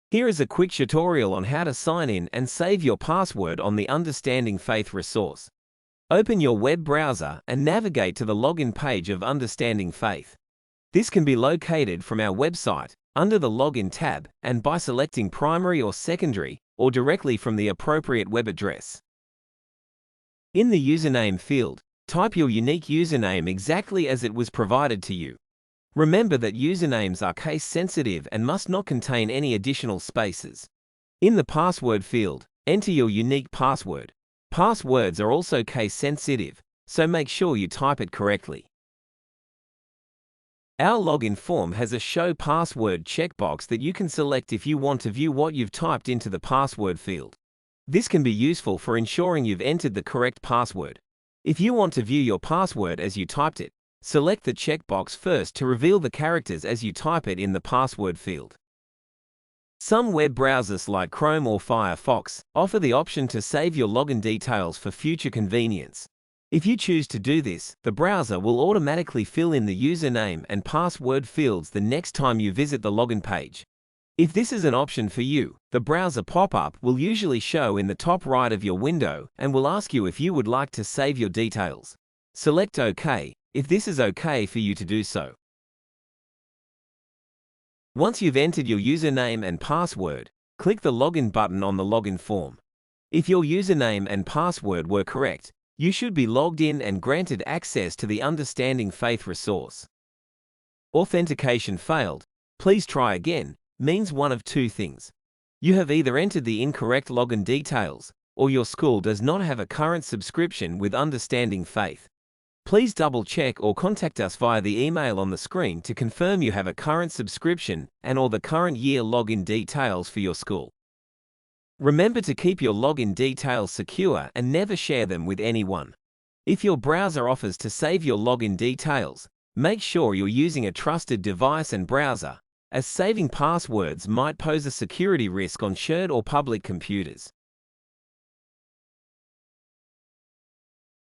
Here is a quick tutorial on how to sign in and save your password on the Understanding Faith resource. Open your web browser and navigate to the login page of Understanding Faith. This can be located from our website, under the Login tab, and by selecting primary or secondary, or directly from the appropriate web address. In the username field, type your unique username exactly as it was provided to you. Remember that usernames are case-sensitive and must not contain any additional spaces. In the password field, enter your unique password. Passwords are also case-sensitive, so make sure you type it correctly. Our login form has a Show Password checkbox that you can select if you want to view what you've typed into the password field. This can be useful for ensuring you've entered the correct password. If you want to view your password as you typed it, select the checkbox first to reveal the characters as you type it in the password field. Some web browsers like Chrome or Firefox offer the option to save your login details for future convenience. If you choose to do this, the browser will automatically fill in the username and password fields the next time you visit the login page. If this is an option for you, the browser pop-up will usually show in the top right of your window and will ask you if you would like to save your details. Select OK if this is okay for you to do so. Once you've entered your username and password, click the Login button on the login form. If your username and password were correct, you should be logged in and granted access to the Understanding Faith resource. Authentication failed, please try again, means one of two things. You have either entered the incorrect login details, or your school does not have a current subscription with Understanding Faith. Please double-check or contact us via the email on the screen to confirm you have a current subscription and/or the current year login details for your school. Remember to keep your login details secure and never share them with anyone. If your browser offers to save your login details, make sure you're using a trusted device and browser, as saving passwords might pose a security risk on shared or public computers.